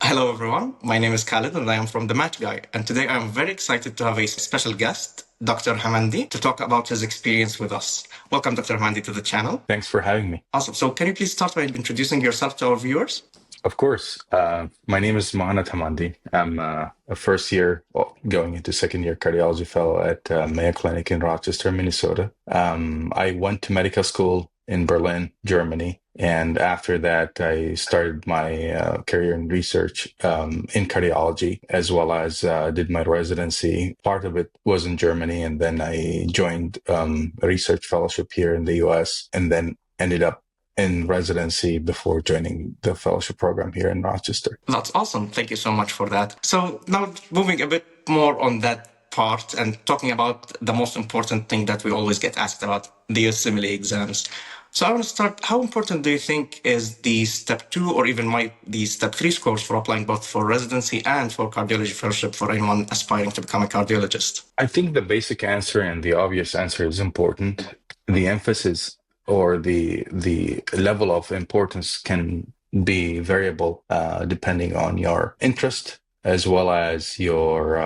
Hello, everyone. My name is Khalid, and I am from The Match Guy. And today I'm very excited to have a special guest, Dr. Hamandi, to talk about his experience with us. Welcome, Dr. Hamandi, to the channel. Thanks for having me. Awesome. So, can you please start by introducing yourself to our viewers? Of course. My name is Mohanad Hamandi. I'm a first year, going into second year cardiology fellow at Mayo Clinic in Rochester, Minnesota. I went to medical school in Berlin, Germany. And after that, I started my career in research in cardiology, as well as did my residency. Part of it was in Germany, and then I joined a research fellowship here in the US, and then ended up in residency before joining the fellowship program here in Rochester. That's awesome. Thank you so much for that. So now moving a bit more on that part and talking about the most important thing that we always get asked about, the USMLE exams. So I want to start, how important do you think is the step 2 or even the step 3 scores for applying both for residency and for cardiology fellowship for anyone aspiring to become a cardiologist? I think the basic answer and the obvious answer is important. The emphasis or the level of importance can be variable depending on your interest as well as your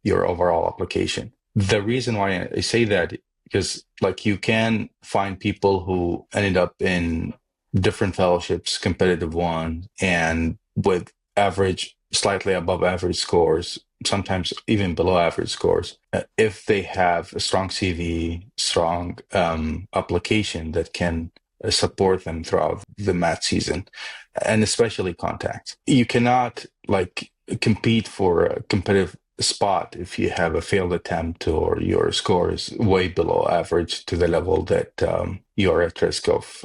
overall application. The reason why I say that, because like you can find people who ended up in different fellowships, competitive ones, and with average, slightly above average scores, sometimes even below average scores, if they have a strong CV, strong application that can support them throughout the math season, and especially contacts. You cannot compete for a competitive spot if you have a failed attempt or your score is way below average to the level that you're at risk of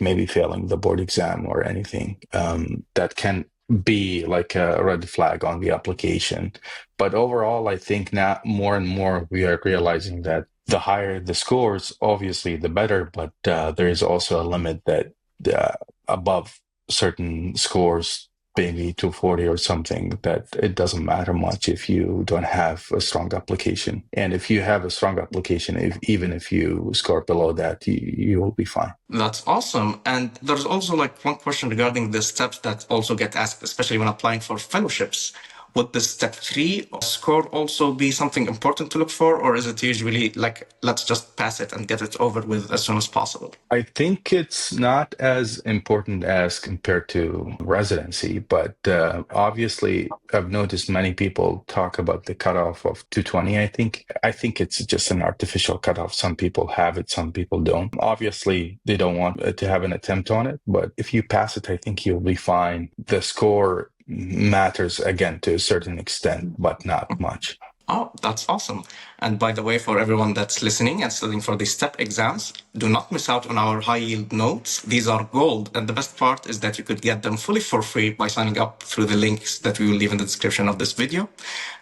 maybe failing the board exam or anything. That can be like a red flag on the application. But overall, I think now more and more we are realizing that the higher the scores, obviously the better, but there is also a limit that above certain scores, maybe 240 or something, that it doesn't matter much if you don't have a strong application. And if you have a strong application, even if you score below that, you will be fine. That's awesome. And there's also one question regarding the steps that also get asked, especially when applying for fellowships. Would the step 3 score also be something important to look for, or is it usually let's just pass it and get it over with as soon as possible? I think it's not as important as compared to residency, but obviously I've noticed many people talk about the cutoff of 220. I think it's just an artificial cutoff. Some people have it, some people don't. Obviously, they don't want to have an attempt on it, but if you pass it, I think you'll be fine. The score matters again to a certain extent, but not much. Oh, that's awesome. And by the way, for everyone that's listening and studying for the STEP exams, do not miss out on our high yield notes. These are gold. And the best part is that you could get them fully for free by signing up through the links that we will leave in the description of this video.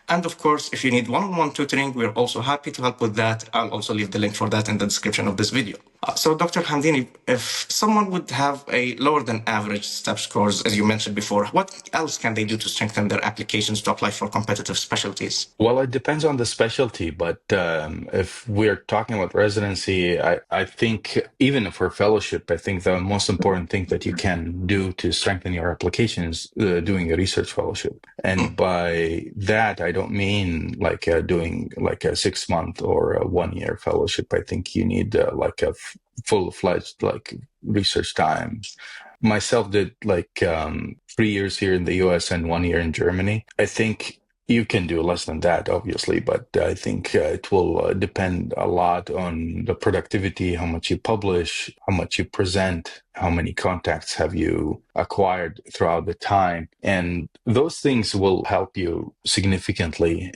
And of course, if you need one-on-one tutoring, we're also happy to help with that. I'll also leave the link for that in the description of this video. So Dr. Hamdini, if someone would have a lower than average STEP scores, as you mentioned before, what else can they do to strengthen their applications to apply for competitive specialties? Well, it depends on the specialty, but if we're talking about residency, I think even for fellowship, I think the most important thing that you can do to strengthen your application is doing a research fellowship. And by that, I don't mean doing a 6-month or a 1-year fellowship. I think you need a full-fledged research time. Myself did 3 years here in the US and 1 year in Germany. I think you can do less than that, obviously, but I think it will depend a lot on the productivity, how much you publish, how much you present, how many contacts have you acquired throughout the time. And those things will help you significantly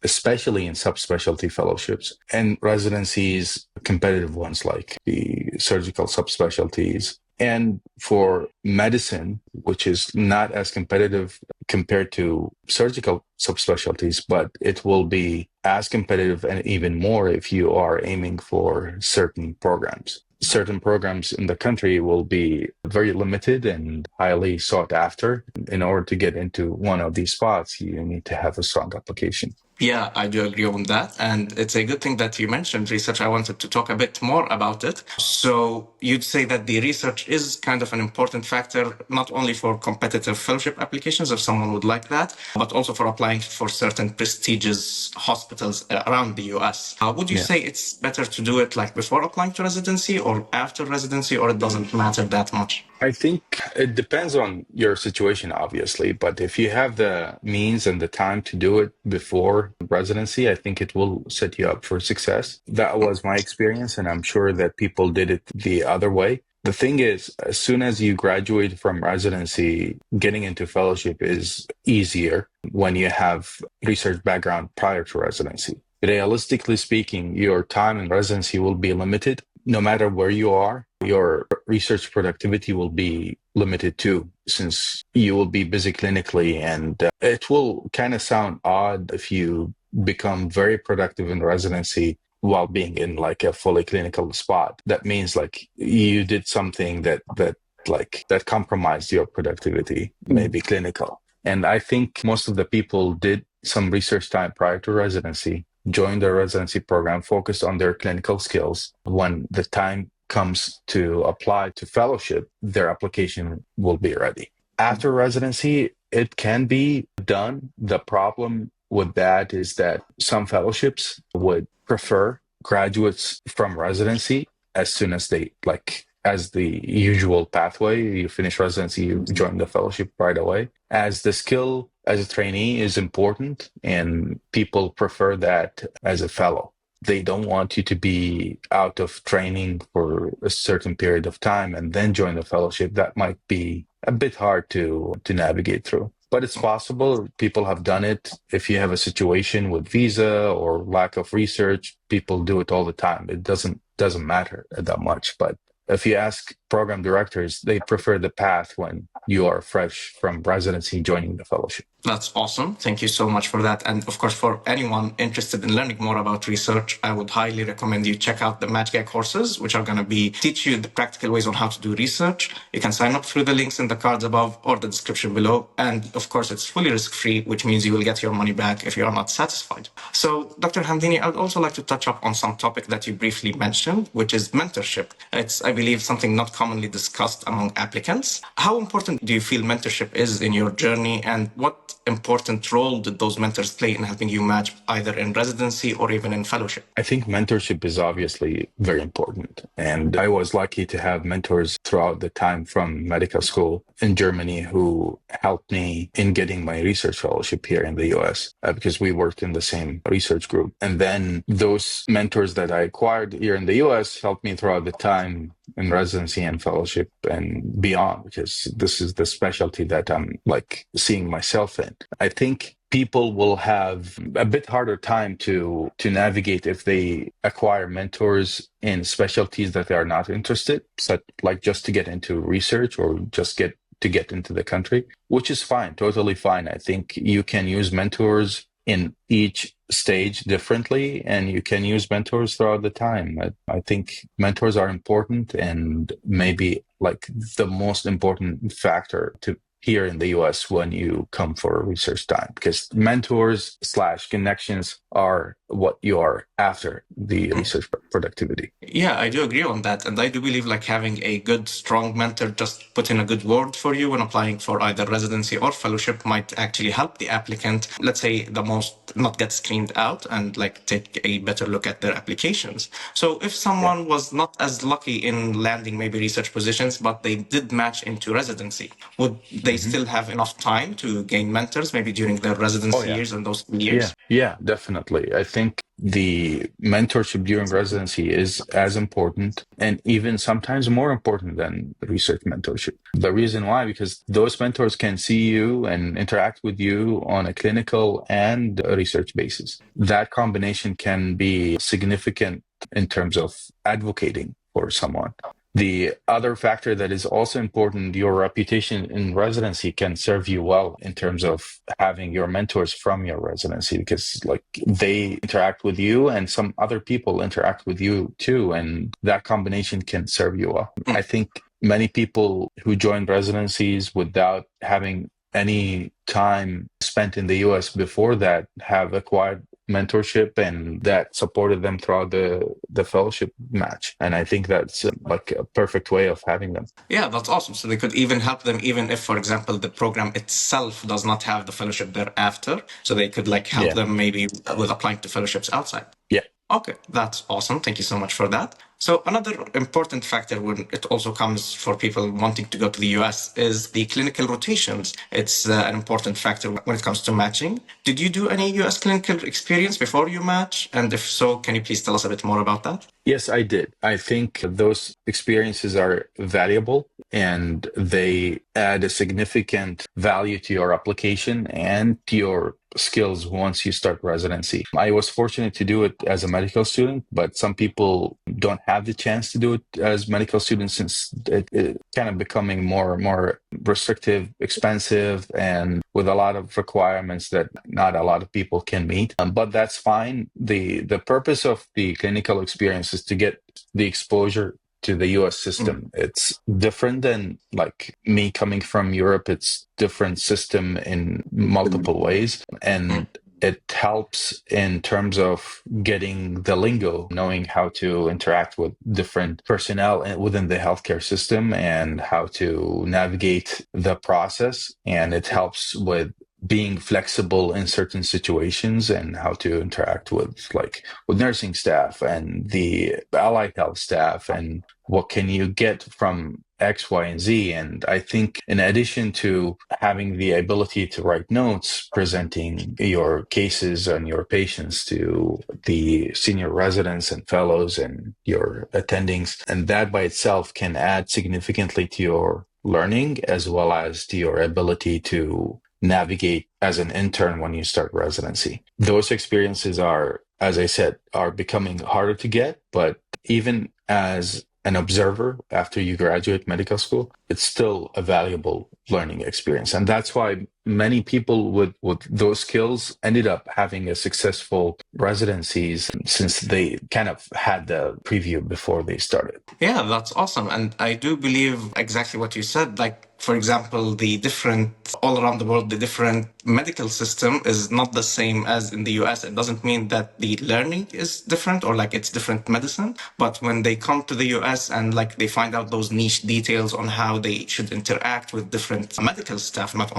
especially in subspecialty fellowships and residencies, competitive ones like the surgical subspecialties. And for medicine, which is not as competitive compared to surgical subspecialties, but it will be as competitive and even more if you are aiming for certain programs. Certain programs in the country will be very limited and highly sought after. In order to get into one of these spots, you need to have a strong application. Yeah, I do agree on that. And it's a good thing that you mentioned research. I wanted to talk a bit more about it. So you'd say that the research is kind of an important factor, not only for competitive fellowship applications, if someone would like that, but also for applying for certain prestigious hospitals around the US. Would you Yeah. say it's better to do it like before applying to residency or after residency, or it doesn't matter that much? I think it depends on your situation, obviously, but if you have the means and the time to do it before residency, I think it will set you up for success. That was my experience, and I'm sure that people did it the other way. The thing is, as soon as you graduate from residency, getting into fellowship is easier when you have research background prior to residency. Realistically speaking, your time in residency will be limited no matter where you are. Your research productivity will be limited too, since you will be busy clinically. And it will kind of sound odd if you become very productive in residency while being in like a fully clinical spot. That means like you did something that compromised your productivity, maybe clinical. And I think most of the people did some research time prior to residency, joined the residency program, focused on their clinical skills. When the time comes to apply to fellowship, their application will be ready. After residency, it can be done. The problem with that is that some fellowships would prefer graduates from residency as soon as they as the usual pathway. You finish residency, you join the fellowship right away. As the skill as a trainee is important, and people prefer that as a fellow. They don't want you to be out of training for a certain period of time and then join the fellowship. That might be a bit hard to navigate through. But it's possible. People have done it. If you have a situation with visa or lack of research, people do it all the time. It doesn't matter that much. But if you ask program directors, they prefer the path when you are fresh from residency joining the fellowship. That's awesome. Thank you so much for that. And of course, for anyone interested in learning more about research, I would highly recommend you check out the MAGA courses, which are going to be teach you the practical ways on how to do research. You can sign up through the links in the cards above or the description below. And of course, it's fully risk-free, which means you will get your money back if you are not satisfied. So, Dr. Hamdini, I would also like to touch up on some topic that you briefly mentioned, which is mentorship. It's, I believe, something not commonly discussed among applicants. How important do you feel mentorship is in your journey, and what important role did those mentors play in helping you match either in residency or even in fellowship? I think mentorship is obviously very important. And I was lucky to have mentors throughout the time from medical school in Germany who helped me in getting my research fellowship here in the US because we worked in the same research group. And then those mentors that I acquired here in the US helped me throughout the time in residency and fellowship and beyond, because this is the specialty that I'm seeing myself in. I think people will have a bit harder time to navigate if they acquire mentors in specialties that they are not interested, such like just to get into research or just to get into the country, which is fine, totally fine. I think you can use mentors in each stage differently, and you can use mentors throughout the time. I think mentors are important, and maybe the most important factor to here in the US when you come for research time, because mentors / connections are what you are after the research productivity. Yeah, I do agree on that. And I do believe having a good, strong mentor just put in a good word for you when applying for either residency or fellowship might actually help the applicant, let's say the most, not get screened out and take a better look at their applications. So if someone was not as lucky in landing maybe research positions, but they did match into residency, would they still have enough time to gain mentors maybe during their residency years and those years? Yeah, definitely. I think the mentorship during residency is as important and even sometimes more important than research mentorship. The reason why, because those mentors can see you and interact with you on a clinical and a research basis. That combination can be significant in terms of advocating for someone. The other factor that is also important, your reputation in residency can serve you well in terms of having your mentors from your residency, because they interact with you and some other people interact with you too. And that combination can serve you well. I think many people who join residencies without having any time spent in the US before that have acquired mentorship, and that supported them throughout the fellowship match. And I think that's like a perfect way of having them. Yeah, that's awesome. So they could even help them, even if, for example, the program itself does not have the fellowship thereafter. So they could like help Yeah. them maybe with applying to fellowships outside. Yeah. Okay, that's awesome. Thank you so much for that. So another important factor when it also comes for people wanting to go to the US is the clinical rotations. It's an important factor when it comes to matching. Did you do any US clinical experience before you match? And if so, can you please tell us a bit more about that? Yes, I did. I think those experiences are valuable and they add a significant value to your application and to your skills once you start residency. I was fortunate to do it as a medical student, but some people don't have the chance to do it as medical students since it kind of becoming more restrictive, expensive, and with a lot of requirements that not a lot of people can meet. But that's fine. The purpose of the clinical experience is to get the exposure to the US system. It's different than like me coming from Europe. It's different system in multiple ways. And it helps in terms of getting the lingo, knowing how to interact with different personnel within the healthcare system and how to navigate the process. And it helps with being flexible in certain situations and how to interact with nursing staff and the allied health staff and what can you get from X, Y, and Z. And I think in addition to having the ability to write notes, presenting your cases and your patients to the senior residents and fellows and your attendings, and that by itself can add significantly to your learning as well as to your ability to navigate as an intern when you start residency. Those experiences are, as I said, are becoming harder to get, but even as an observer after you graduate medical school, it's still a valuable learning experience. And that's why many people with those skills ended up having a successful residencies since they kind of had the preview before they started. Yeah, that's awesome. And I do believe exactly what you said. Like, for example, the different, all around the world, the different medical system is not the same as in the US. It doesn't mean that the learning is different or like it's different medicine. But when they come to the US and like they find out those niche details on how they should interact with different medical staff, not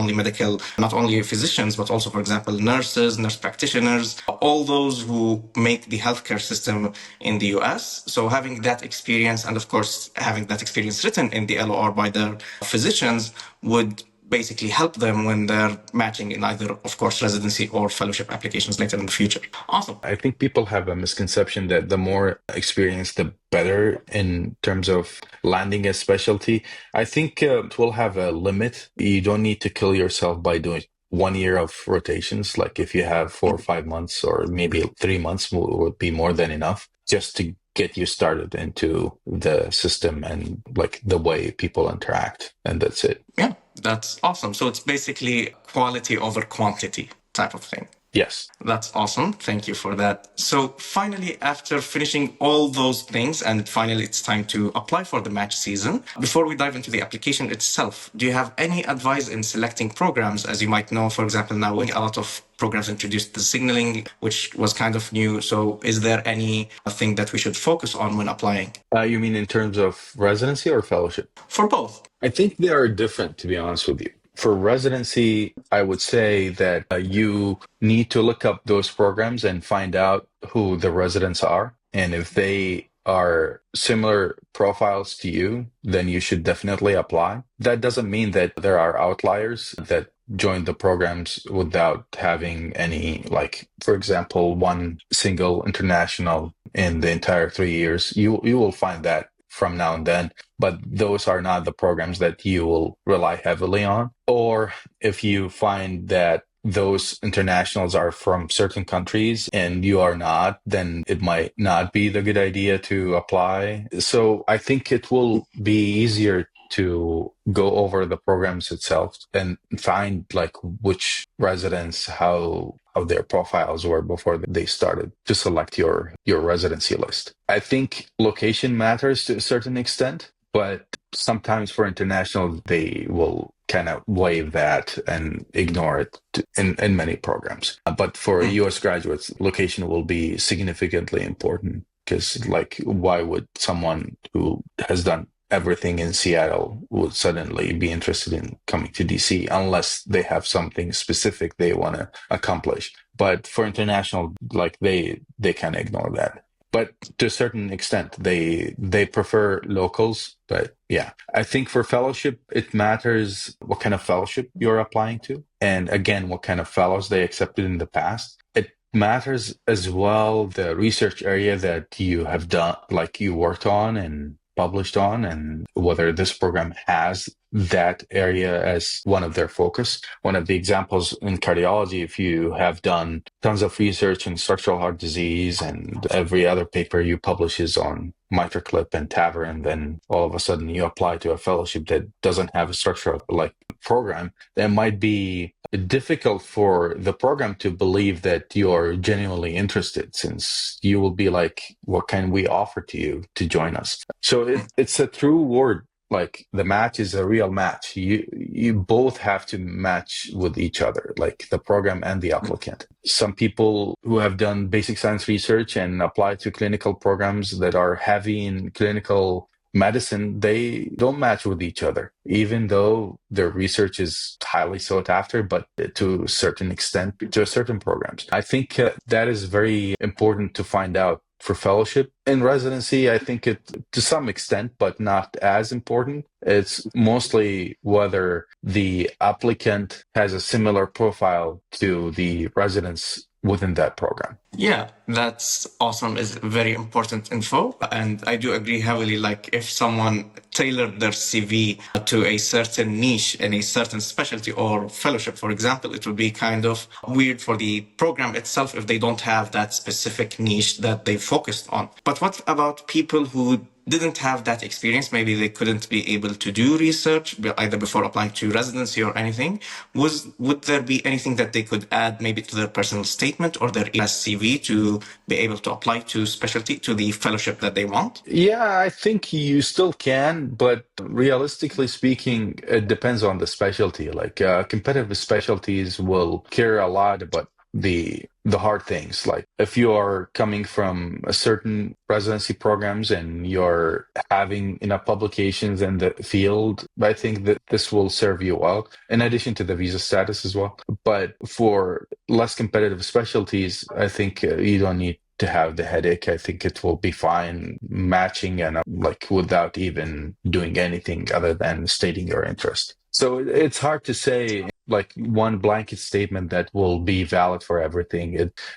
only physicians, but also, for example, nurses, nurse practitioners, all those who make the healthcare system in the US. So having that experience and of course, having that experience written in the LOR by their physicians would basically help them when they're matching in either, of course, residency or fellowship applications later in the future. Awesome. I think people have a misconception that the more experience, the better in terms of landing a specialty. I think it will have a limit. You don't need to kill yourself by doing 1 year of rotations. Like if you have 4 or 5 months or maybe 3 months would be more than enough just to get you started into the system and like the way people interact. And that's it. Yeah, that's awesome. So it's basically quality over quantity type of thing. Yes. That's awesome. Thank you for that. So finally, after finishing all those things, and finally it's time to apply for the match season, before we dive into the application itself, do you have any advice in selecting programs? As you might know, for example, now a lot of programs introduced the signaling, which was kind of new. So is there anything that we should focus on when applying? You mean in terms of residency or fellowship? For both. I think they are different, to be honest with you. For residency, I would say that you need to look up those programs and find out who the residents are. And if they are similar profiles to you, then you should definitely apply. That doesn't mean that there are outliers that join the programs without having any, like, for example, one single international in the entire 3 years. You will find that from now and then, but those are not the programs that you will rely heavily on. Or if you find that those internationals are from certain countries and you are not, then it might not be the good idea to apply. So I think it will be easier to go over the programs itself and find like which residents, how their profiles were before they started to select your residency list. I think location matters to a certain extent, but sometimes for international, they will kind of waive that and ignore it in many programs. But for US graduates, location will be significantly important, because like, why would someone who has done everything in Seattle would suddenly be interested in coming to DC unless they have something specific they want to accomplish? But for international, like, they kind of ignore that. But to a certain extent, they prefer locals. But yeah, I think for fellowship, it matters what kind of fellowship you're applying to, and again, what kind of fellows they accepted in the past. It matters as well the research area that you have done, like you worked on and published on, and whether this program has that area as one of their focus. One of the examples in cardiology, if you have done tons of research in structural heart disease and every other paper you publish is on MitraClip and TAVR, and then all of a sudden you apply to a fellowship that doesn't have a structural like program, that might be difficult for the program to believe that you're genuinely interested, since you will be like, what can we offer to you to join us? So it's a true word. Like, the match is a real match. You both have to match with each other, like the program and the applicant. Some people who have done basic science research and apply to clinical programs that are heavy in clinical medicine, they don't match with each other, even though their research is highly sought after, but to a certain extent, to certain programs. I think that is very important to find out. For fellowship in residency, I think it to some extent, but not as important. It's mostly whether the applicant has a similar profile to the residents within that program. Yeah, that's awesome. Is very important info. And I do agree heavily, like if someone tailored their CV to a certain niche in a certain specialty or fellowship, for example, it would be kind of weird for the program itself if they don't have that specific niche that they focused on. But what about people who didn't have that experience? Maybe they couldn't be able to do research either before applying to residency or anything. Would there be anything that they could add maybe to their personal statement or their CV to be able to apply to specialty, to the fellowship that they want? Yeah, I think you still can, but realistically speaking, it depends on the specialty. Like competitive specialties will care a lot about the hard things. Like if you are coming from a certain residency programs and you're having enough publications in the field, I think that this will serve you well, in addition to the visa status as well. But for less competitive specialties, I think you don't need to have the headache. I think it will be fine matching and like without even doing anything other than stating your interest. So it's hard to say like one blanket statement that will be valid for everything.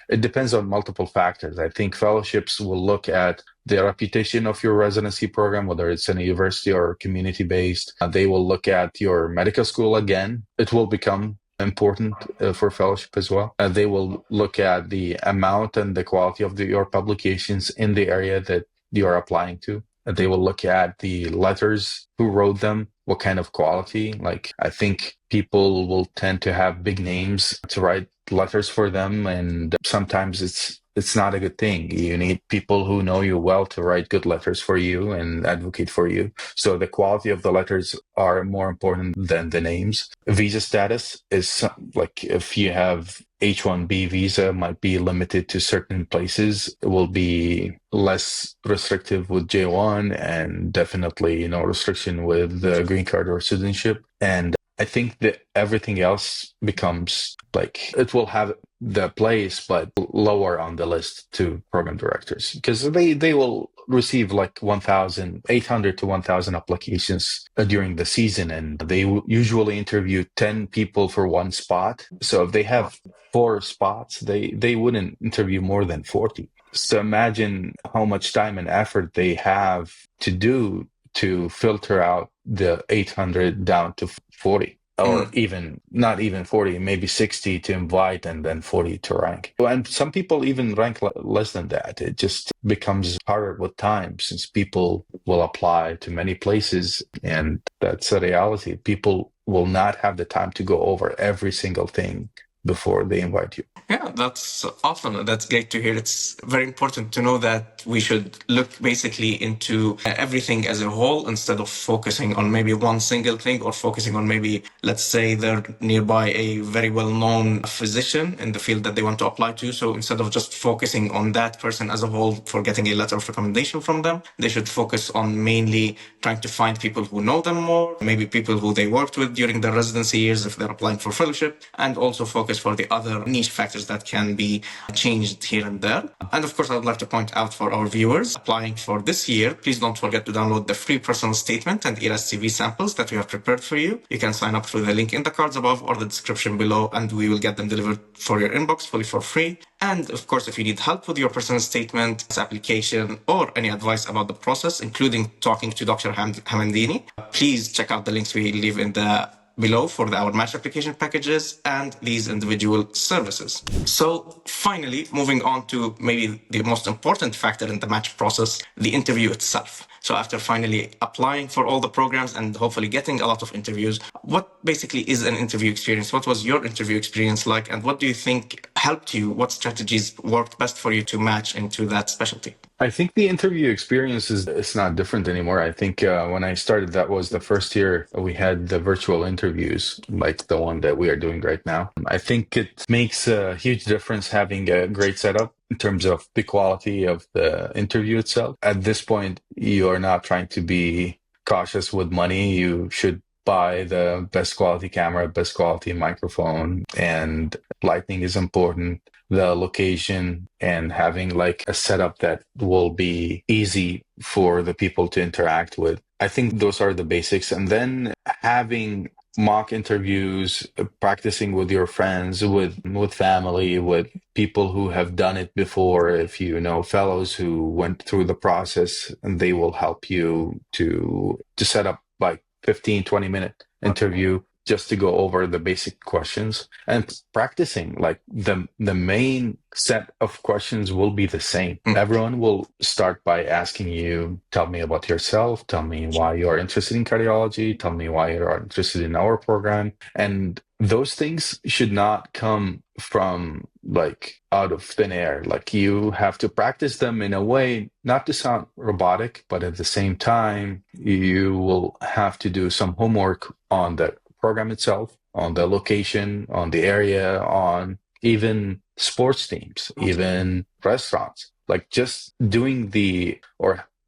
It depends on multiple factors. I think fellowships will look at the reputation of your residency program, whether it's in a university or community-based. They will look at your medical school again. It will become important for fellowship as well. They will look at the amount and the quality of your publications in the area that you're applying to. They will look at the letters, who wrote them, what kind of quality. Like, I think people will tend to have big names to write letters for them, and sometimes it's not a good thing. You need people who know you well to write good letters for you and advocate for you. So the quality of the letters are more important than the names. Visa status is like, if you have H-1B visa, might be limited to certain places. It will be less restrictive with J-1, and definitely no restriction with the green card or citizenship. And I think that everything else becomes like, it will have the place, but lower on the list to program directors, because they will receive like 1,800 to 1,000 applications during the season, and they usually interview 10 people for one spot. So if they have 4 spots, they wouldn't interview more than 40. So imagine how much time and effort they have to do to filter out the 800 down to 40. Or even not even 40, maybe 60 to invite and then 40 to rank. And some people even rank less than that. It just becomes harder with time, since people will apply to many places, and that's a reality. People will not have the time to go over every single thing before they invite you. Yeah, that's awesome. That's great to hear. It's very important to know that we should look basically into everything as a whole instead of focusing on maybe one single thing or focusing on maybe, let's say, they're nearby a very well-known physician in the field that they want to apply to. So instead of just focusing on that person as a whole for getting a letter of recommendation from them, they should focus on mainly trying to find people who know them more, maybe people who they worked with during their residency years if they're applying for fellowship, and also focus for the other niche factors that can be changed here and there. And of course, I would like to point out for our viewers applying for this year, please don't forget to download the free personal statement and ERAS CV samples that we have prepared for you. You can sign up through the link in the cards above or the description below, and we will get them delivered for your inbox fully for free. And of course, if you need help with your personal statement, application, or any advice about the process, including talking to Dr. Hamandini, please check out the links we leave in the below for our match application packages and these individual services. So finally, moving on to maybe the most important factor in the match process, the interview itself. So after finally applying for all the programs and hopefully getting a lot of interviews, what basically is an interview experience? What was your interview experience like? And what do you think helped you? What strategies worked best for you to match into that specialty? I think the interview experience is it's not different anymore. I think when I started, that was the first year we had the virtual interviews, like the one that we are doing right now. I think it makes a huge difference having a great setup in terms of the quality of the interview itself. At this point, you are not trying to be cautious with money. You should buy the best quality camera, best quality microphone, and lighting is important. The location and having like a setup that will be easy for the people to interact with. I think those are the basics. And then having mock interviews, practicing with your friends, with family, with people who have done it before. If you know fellows who went through the process, and they will help you to set up like 15-20 minute interview just to go over the basic questions and practicing. Like the main set of questions will be the same. Everyone will start by asking you, tell me about yourself, tell me why you're interested in cardiology, tell me why you're interested in our program. And those things should not come from like out of thin air. Like you have to practice them in a way, not to sound robotic, but at the same time, you will have to do some homework on the program itself, on the location, on the area, on even sports teams, even restaurants. Like just doing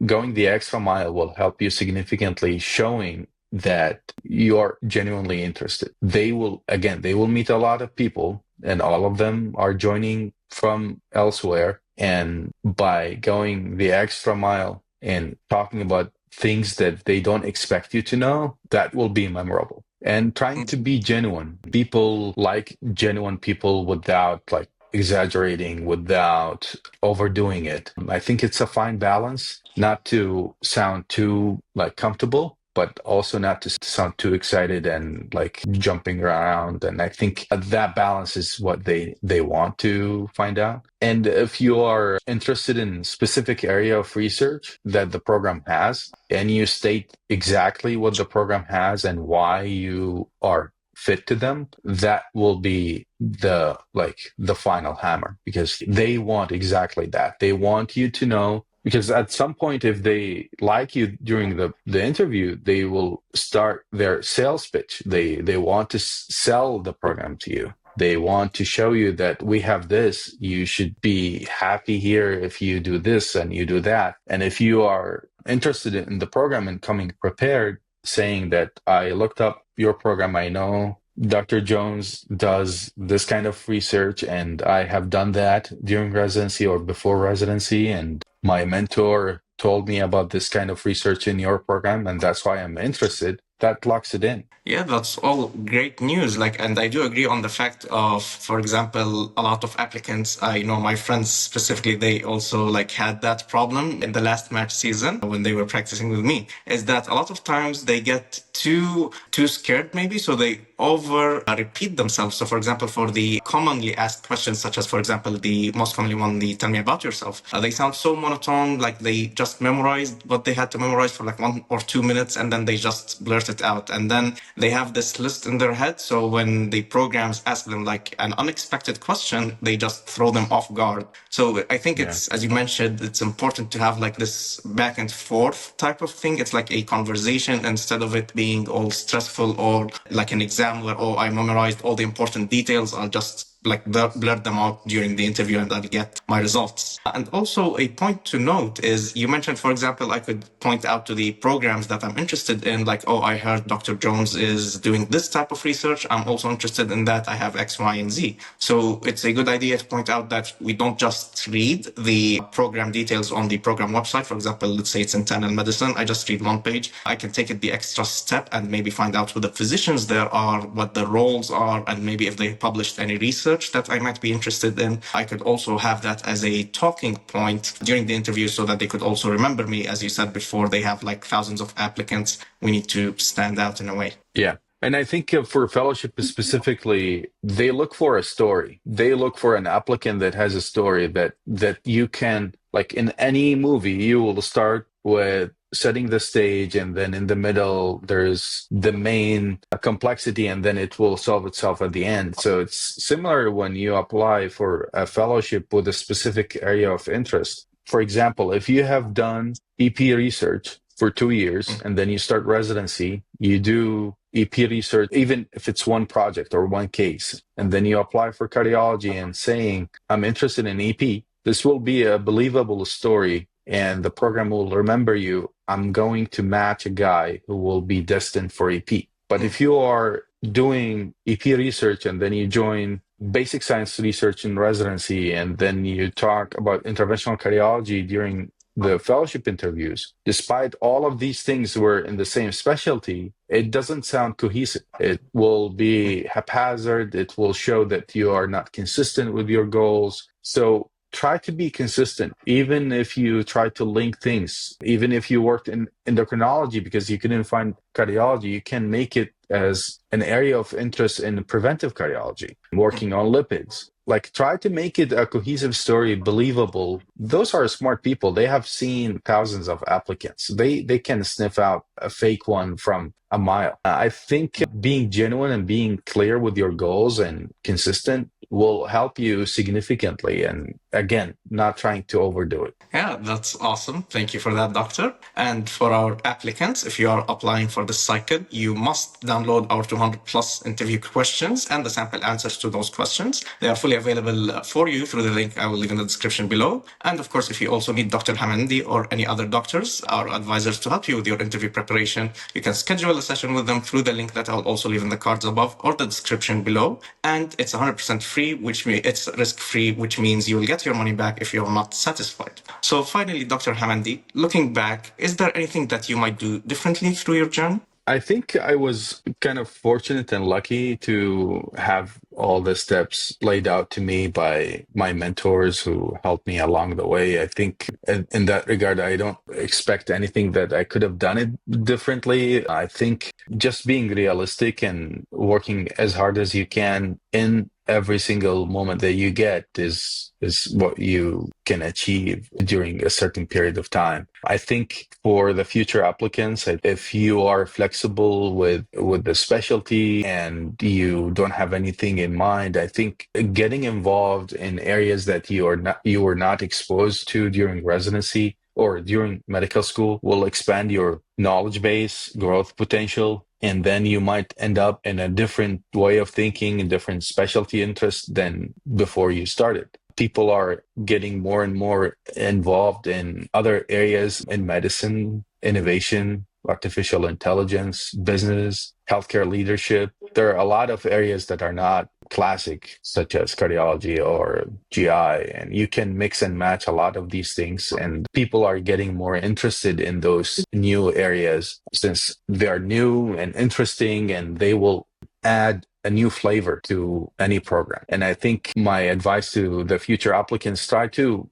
going the extra mile will help you significantly, showing that you're genuinely interested. They will meet a lot of people, and all of them are joining from elsewhere. And by going the extra mile and talking about things that they don't expect you to know, that will be memorable. And trying to be genuine. People like genuine people without like exaggerating, without overdoing it. I think it's a fine balance, not to sound too like comfortable, but also not to sound too excited and like jumping around. And I think that balance is what they want to find out. And if you are interested in specific area of research that the program has, and you state exactly what the program has and why you are fit to them, that will be the final hammer, because they want exactly that. They want you to know. Because at some point, if they like you during the interview, they will start their sales pitch. They want to sell the program to you. They want to show you that we have this. You should be happy here if you do this and you do that. And if you are interested in the program and coming prepared, saying that I looked up your program, I know Dr. Jones does this kind of research, and I have done that during residency or before residency, and my mentor told me about this kind of research in your program, and that's why I'm interested. That locks it in. Yeah, that's all great news. And I do agree on the fact of, for example, a lot of applicants, I know my friends specifically, they also had that problem in the last match season when they were practicing with me, is that a lot of times they get too scared maybe. So they over repeat themselves. So, for example, for the commonly asked questions, such as, for example, the most commonly one, the tell me about yourself, they sound so monotone, like they just memorized what they had to memorize for like 1 or 2 minutes, and then they just blurt it out. And then they have this list in their head. So when the programs ask them like an unexpected question, they just throw them off guard. So I think it's, as you mentioned, it's important to have like this back and forth type of thing. It's like a conversation instead of it being all stressful or like an exam where, oh, I memorized all the important details. I'll just like blur them out during the interview and I'll get my results. And also a point to note is you mentioned, for example, I could point out to the programs that I'm interested in, like, oh, I heard Dr. Jones is doing this type of research. I'm also interested in that. I have X, Y, and Z. So it's a good idea to point out that we don't just read the program details on the program website. For example, let's say it's internal medicine. I just read one page. I can take it the extra step and maybe find out who the physicians there are, what the roles are, and maybe if they published any research that I might be interested in. I could also have that as a talking point during the interview so that they could also remember me. As you said before, they have like thousands of applicants. We need to stand out in a way. Yeah. And I think for fellowship specifically, they look for a story. They look for an applicant that has a story that you can, like in any movie, you will start with setting the stage, and then in the middle, there's the main complexity, and then it will solve itself at the end. So it's similar when you apply for a fellowship with a specific area of interest. For example, if you have done EP research for 2 years, and then you start residency, you do EP research, even if it's one project or one case, and then you apply for cardiology and saying, I'm interested in EP, this will be a believable story, and the program will remember you. I'm going to match a guy who will be destined for EP. But if you are doing EP research and then you join basic science research in residency, and then you talk about interventional cardiology during the fellowship interviews, despite all of these things were in the same specialty, it doesn't sound cohesive. It will be haphazard. It will show that you are not consistent with your goals. So try to be consistent, even if you try to link things, even if you worked in endocrinology because you couldn't find cardiology, you can make it as an area of interest in preventive cardiology, working on lipids. Like, try to make it a cohesive story, believable. Those are smart people. They have seen thousands of applicants. They can sniff out a fake one from a mile. I think being genuine and being clear with your goals and consistent will help you significantly. And again, not trying to overdo it. Yeah, that's awesome. Thank you for that, doctor. And for our applicants, if you are applying for this cycle, you must download our 200 plus interview questions and the sample answers to those questions. They are fully available for you through the link I will leave in the description below. And of course, if you also need Dr. Hamandi or any other doctors, our advisors, to help you with your interview preparation, you can schedule a session with them through the link that I'll also leave in the cards above or the description below. And it's 100% free, which means it's risk-free, which means you will get your money back if you're not satisfied. So finally, Dr. Hamandi, looking back, is there anything that you might do differently through your journey? I think I was kind of fortunate and lucky to have all the steps laid out to me by my mentors who helped me along the way. I think in that regard, I don't expect anything that I could have done it differently. I think just being realistic and working as hard as you can in every single moment that you get is what you can achieve during a certain period of time. I think for the future applicants, if you are flexible with the specialty and you don't have anything in mind, I think getting involved in areas that you were not exposed to during residency or during medical school will expand your knowledge base, growth potential, and then you might end up in a different way of thinking, a different specialty interest than before you started. People are getting more and more involved in other areas in medicine, innovation, artificial intelligence, business, healthcare leadership. There are a lot of areas that are not classic, such as cardiology or GI, and you can mix and match a lot of these things. And people are getting more interested in those new areas since they are new and interesting, and they will add a new flavor to any program. And I think my advice to the future applicants, try to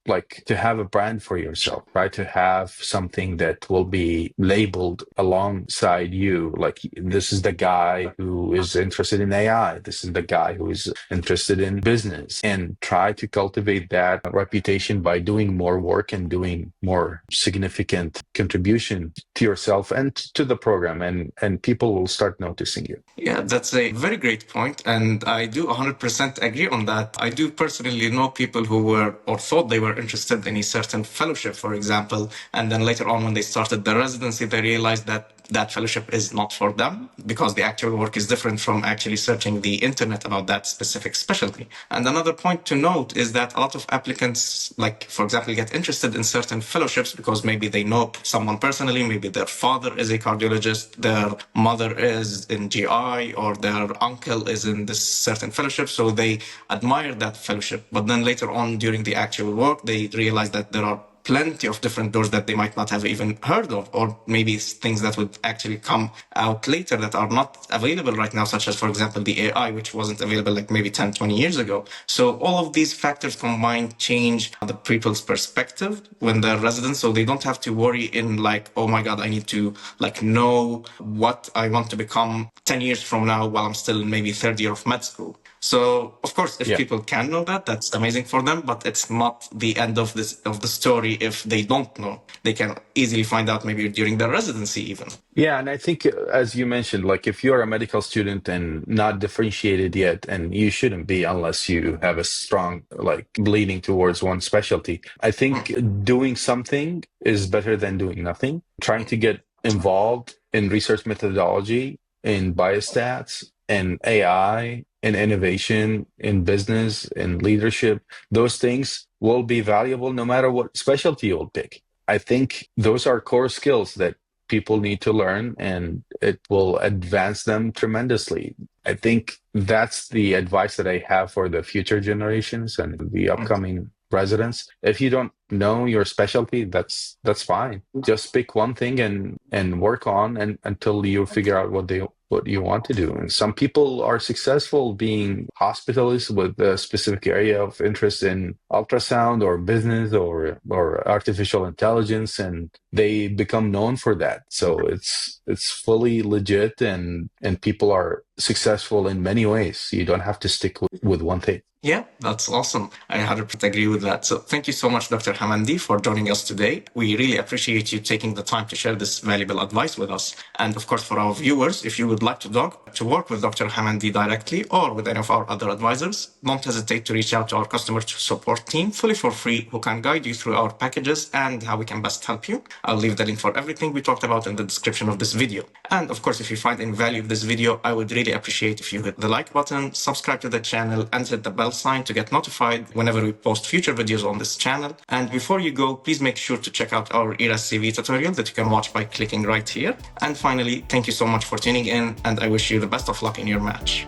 have a brand for yourself, try to have something that will be labeled alongside you. Like, this is the guy who is interested in AI. This is the guy who is interested in business, and try to cultivate that reputation by doing more work and doing more significant contribution to yourself and to the program, and people will start noticing you. Yeah, that's a very great point, and I do 100% agree on that. I do personally know people who were or thought they were interested in a certain fellowship, for example, and then later on when they started the residency, they realized that that fellowship is not for them because the actual work is different from actually searching the internet about that specific specialty. And another point to note is that a lot of applicants, like, for example, get interested in certain fellowships because maybe they know someone personally, maybe their father is a cardiologist, their mother is in GI, or their uncle is in this certain fellowship, so they admire that fellowship. But then later on during the actual work, they realize that there are plenty of different doors that they might not have even heard of, or maybe things that would actually come out later that are not available right now, such as, for example, the AI, which wasn't available like maybe 10, 20 years ago. So all of these factors combined change the people's perspective when they're residents, so they don't have to worry in like, oh my God, I need to like know what I want to become 10 years from now while I'm still in maybe third year of med school. So, of course, if people can know that, that's amazing for them, but it's not the end of the story if they don't know. They can easily find out maybe during their residency even. Yeah, and I think, as you mentioned, like, if you're a medical student and not differentiated yet, and you shouldn't be unless you have a strong, like, bleeding towards one specialty, I think doing something is better than doing nothing. Trying to get involved in research methodology, in biostats, in AI, in innovation, in business, in leadership, those things will be valuable no matter what specialty you'll pick. I think those are core skills that people need to learn, and it will advance them tremendously. I think that's the advice that I have for the future generations and the upcoming residents. If you don't know your specialty, that's fine. Just pick one thing and work on and until you figure out what you want to do. And some people are successful being hospitalists with a specific area of interest in ultrasound or business or artificial intelligence, and they become known for that. So it's fully legit, and people are successful in many ways. You don't have to stick with one thing. Yeah, that's awesome. I 100% agree with that. So thank you so much, Dr. Hamandi, for joining us today. We really appreciate you taking the time to share this valuable advice with us. And of course, for our viewers, if you would like to work with Dr. Hamandi directly or with any of our other advisors, don't hesitate to reach out to our customer support team fully for free, who can guide you through our packages and how we can best help you. I'll leave the link for everything we talked about in the description of this video. And of course, if you find any value of this video, I would really appreciate if you hit the like button, subscribe to the channel, and hit the bell sign to get notified whenever we post future videos on this channel. And before you go, please make sure to check out our ERAS CV tutorial that you can watch by clicking right here. And finally, thank you so much for tuning in, and I wish you the best of luck in your match.